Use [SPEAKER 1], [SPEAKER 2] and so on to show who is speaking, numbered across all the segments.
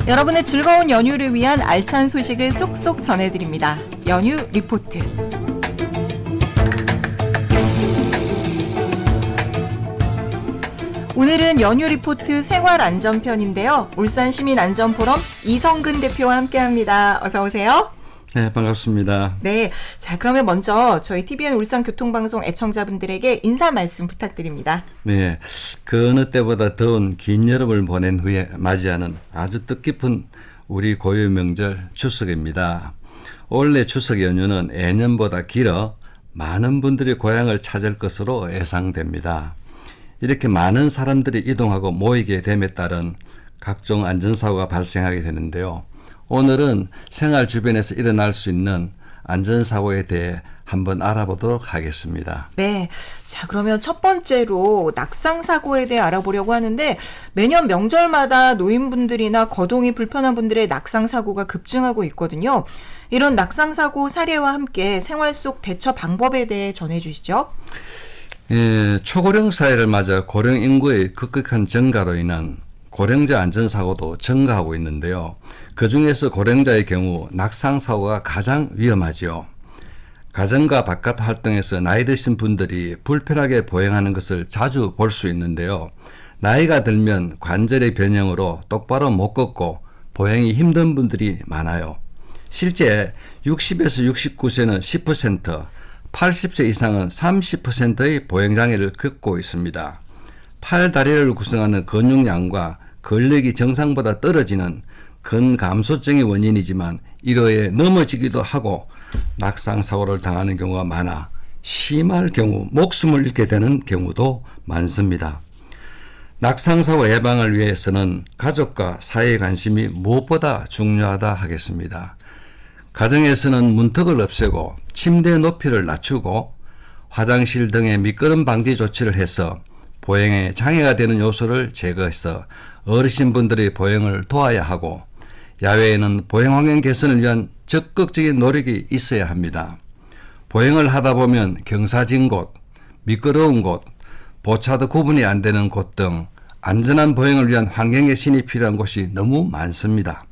[SPEAKER 1] 여러분의 즐거운 연휴를 위한 알찬 소식을 쏙쏙 전해드립니다. 연휴 리포트. 오늘은 연휴 리포트 생활안전편인데요. 울산시민안전포럼 이성근 대표와 함께합니다. 어서 오세요.
[SPEAKER 2] 네, 반갑습니다.
[SPEAKER 1] 네, 자 그러면 먼저 저희 TVN 울산교통방송 애청자분들에게 인사 말씀 부탁드립니다.
[SPEAKER 2] 네, 그 어느 때보다 더운 긴 여름을 보낸 후에 맞이하는 아주 뜻깊은 우리 고유 명절 추석입니다. 올해 추석 연휴는 예년보다 길어 많은 분들이 고향을 찾을 것으로 예상됩니다. 이렇게 많은 사람들이 이동하고 모이게 됨에 따른 각종 안전사고가 발생하게 되는데요. 오늘은 생활 주변에서 일어날 수 있는 안전사고에 대해 한번 알아보도록 하겠습니다.
[SPEAKER 1] 네. 자, 그러면 첫 번째로 낙상사고에 대해 알아보려고 하는데 매년 명절마다 노인분들이나 거동이 불편한 분들의 낙상사고가 급증하고 있거든요. 이런 낙상사고 사례와 함께 생활 속 대처 방법에 대해 전해주시죠.
[SPEAKER 2] 예, 초고령 사회를 맞아 고령 인구의 급격한 증가로 인한 고령자 안전사고도 증가하고 있는데요. 그중에서 고령자의 경우 낙상사고가 가장 위험하지요. 가정과 바깥 활동에서 나이 드신 분들이 불편하게 보행하는 것을 자주 볼 수 있는데요. 나이가 들면 관절의 변형으로 똑바로 못 걷고 보행이 힘든 분들이 많아요. 실제 60에서 69세는 10%, 80세 이상은 30%의 보행장애를 겪고 있습니다. 팔, 다리를 구성하는 근육량과 근력이 정상보다 떨어지는 근감소증의 원인이지만 이로 인해 넘어지기도 하고 낙상사고를 당하는 경우가 많아 심할 경우 목숨을 잃게 되는 경우도 많습니다. 낙상사고 예방을 위해서는 가족과 사회의 관심이 무엇보다 중요하다 하겠습니다. 가정에서는 문턱을 없애고 침대 높이를 낮추고 화장실 등의 미끄럼 방지 조치를 해서 보행에 장애가 되는 요소를 제거해서 어르신분들의 보행을 도와야 하고 야외에는 보행 환경 개선을 위한 적극적인 노력이 있어야 합니다. 보행을 하다 보면 경사진 곳, 미끄러운 곳, 보차도 구분이 안 되는 곳 등 안전한 보행을 위한 환경 개선이 필요한 곳이 너무 많습니다.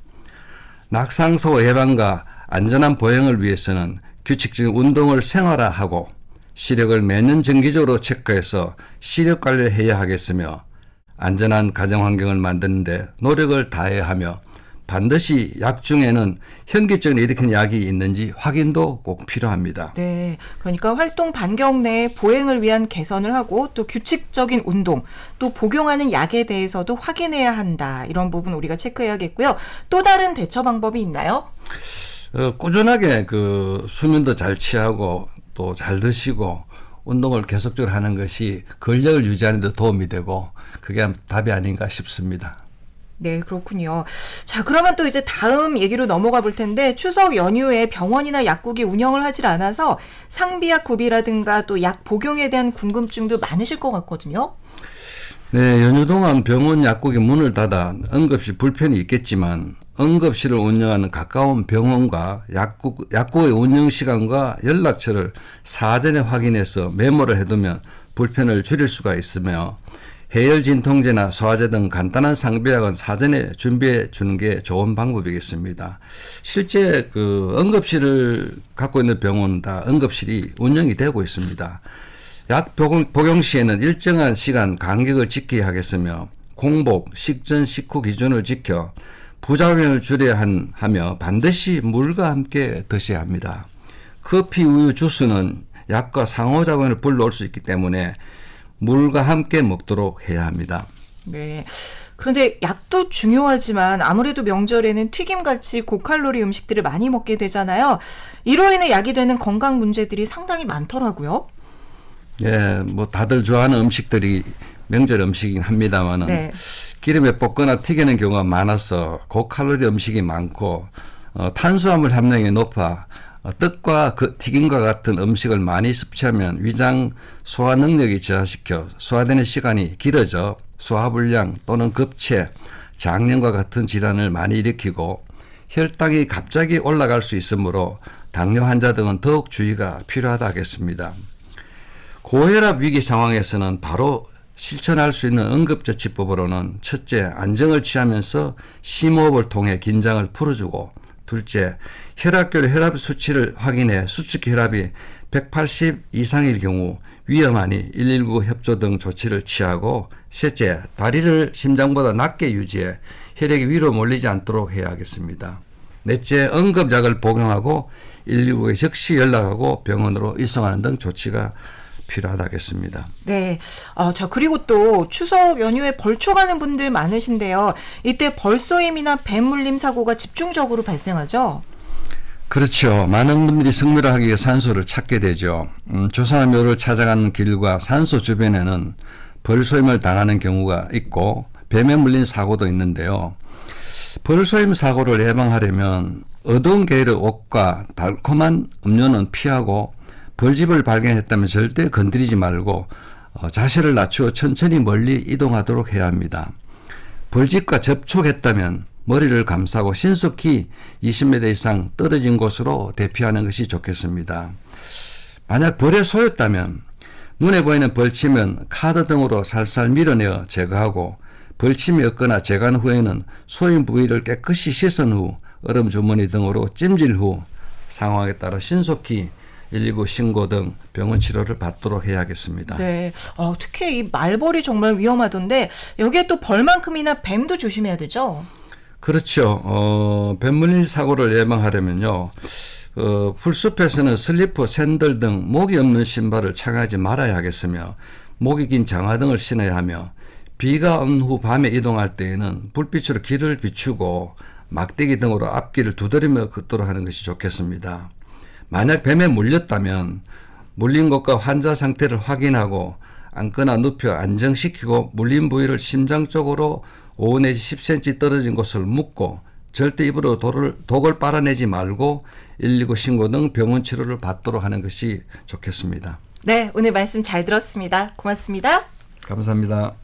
[SPEAKER 2] 낙상사고 예방과 안전한 보행을 위해서는 규칙적인 운동을 생활화하고 시력을 매년 정기적으로 체크해서 시력 관리를 해야 하겠으며 안전한 가정 환경을 만드는 데 노력을 다해야 하며 반드시 약 중에는 현기증을 일으키는 약이 있는지 확인도 꼭 필요합니다.
[SPEAKER 1] 네. 그러니까 활동 반경 내에 보행을 위한 개선을 하고 또 규칙적인 운동, 또 복용하는 약에 대해서도 확인해야 한다. 이런 부분 우리가 체크해야겠고요. 또 다른 대처 방법이 있나요?
[SPEAKER 2] 꾸준하게 수면도 잘 취하고 또 잘 드시고 운동을 계속적으로 하는 것이 근력을 유지하는 데 도움이 되고 그게 답이 아닌가 싶습니다.
[SPEAKER 1] 네, 그렇군요. 자, 그러면 또 이제 다음 얘기로 넘어가 볼 텐데 추석 연휴에 병원이나 약국이 운영을 하질 않아서 상비약 구비라든가 또 약 복용에 대한 궁금증도 많으실 것 같거든요.
[SPEAKER 2] 네, 연휴 동안 병원 약국이 문을 닫아 응급실 불편이 있겠지만 응급실을 운영하는 가까운 병원과 약국의 운영 시간과 연락처를 사전에 확인해서 메모를 해두면 불편을 줄일 수가 있으며 해열 진통제나 소화제 등 간단한 상비약은 사전에 준비해 주는 게 좋은 방법이겠습니다. 실제 응급실을 갖고 있는 병원은 다 응급실이 운영이 되고 있습니다. 약 복용 시에는 일정한 시간 간격을 지켜야 하겠으며 공복, 식전, 식후 기준을 지켜 부작용을 줄여야 하며 반드시 물과 함께 드셔야 합니다. 커피, 우유, 주스는 약과 상호작용을 불러올 수 있기 때문에 물과 함께 먹도록 해야 합니다.
[SPEAKER 1] 네. 그런데 약도 중요하지만 아무래도 명절에는 튀김같이 고칼로리 음식들을 많이 먹게 되잖아요. 이로 인해 야기되는 건강 문제들이 상당히 많더라고요.
[SPEAKER 2] 예, 다들 좋아하는 음식들이 명절 음식이긴 합니다만은
[SPEAKER 1] 네.
[SPEAKER 2] 기름에 볶거나 튀기는 경우가 많아서 고칼로리 음식이 많고 탄수화물 함량이 높아 떡과 튀김과 같은 음식을 많이 섭취하면 위장 소화 능력이 저하시켜 소화되는 시간이 길어져 소화불량 또는 급체, 장염과 같은 질환을 많이 일으키고 혈당이 갑자기 올라갈 수 있으므로 당뇨 환자 등은 더욱 주의가 필요하다 하겠습니다. 고혈압 위기 상황에서는 바로 실천할 수 있는 응급처치법으로는 첫째, 안정을 취하면서 심호흡을 통해 긴장을 풀어주고, 둘째, 혈압계로 혈압 수치를 확인해 수축 혈압이 180 이상일 경우 위험하니 119 협조 등 조치를 취하고, 셋째, 다리를 심장보다 낮게 유지해 혈액이 위로 몰리지 않도록 해야 하겠습니다. 넷째, 응급약을 복용하고 119에 즉시 연락하고 병원으로 이송하는 등 조치가 필요하다겠습니다.
[SPEAKER 1] 네. 자, 그리고 또 추석 연휴에 벌초가는 분들 많으신데요. 이때 벌쏘임이나 뱀 물림 사고가 집중적으로 발생하죠?
[SPEAKER 2] 그렇죠. 많은 분들이 승무를 하기 위해 산소를 찾게 되죠. 조상의 묘를 찾아가는 길과 산소 주변에는 벌쏘임을 당하는 경우가 있고 뱀에 물린 사고도 있는데요. 벌쏘임 사고를 예방하려면 어두운 계열의 옷과 달콤한 음료는 피하고, 벌집을 발견했다면 절대 건드리지 말고 자세를 낮추어 천천히 멀리 이동하도록 해야 합니다. 벌집과 접촉했다면 머리를 감싸고 신속히 20m 이상 떨어진 곳으로 대피하는 것이 좋겠습니다. 만약 벌에 쏘였다면 눈에 보이는 벌침은 카드 등으로 살살 밀어내어 제거하고, 벌침이 없거나 제거한 후에는 쏘인 부위를 깨끗이 씻은 후 얼음 주머니 등으로 찜질 후 상황에 따라 신속히 119 신고 등 병원 치료를 받도록 해야겠습니다.
[SPEAKER 1] 네. 특히 이 말벌이 정말 위험하던데 여기에 또 벌만큼이나 뱀도 조심해야 되죠?
[SPEAKER 2] 그렇죠. 뱀 물림 사고를 예방하려면요. 풀숲에서는 슬리퍼, 샌들 등 목이 없는 신발을 착용하지 말아야 하겠으며, 목이 긴 장화 등을 신어야 하며, 비가 온 후 밤에 이동할 때에는 불빛으로 길을 비추고 막대기 등으로 앞길을 두드리며 걷도록 하는 것이 좋겠습니다. 만약 뱀에 물렸다면 물린 곳과 환자 상태를 확인하고 앉거나 눕혀 안정시키고, 물린 부위를 심장 쪽으로 5 내지 10cm 떨어진 곳을 묶고 절대 입으로 독을 빨아내지 말고 119 신고 등 병원 치료를 받도록 하는 것이 좋겠습니다.
[SPEAKER 1] 네, 오늘 말씀 잘 들었습니다. 고맙습니다.
[SPEAKER 2] 감사합니다.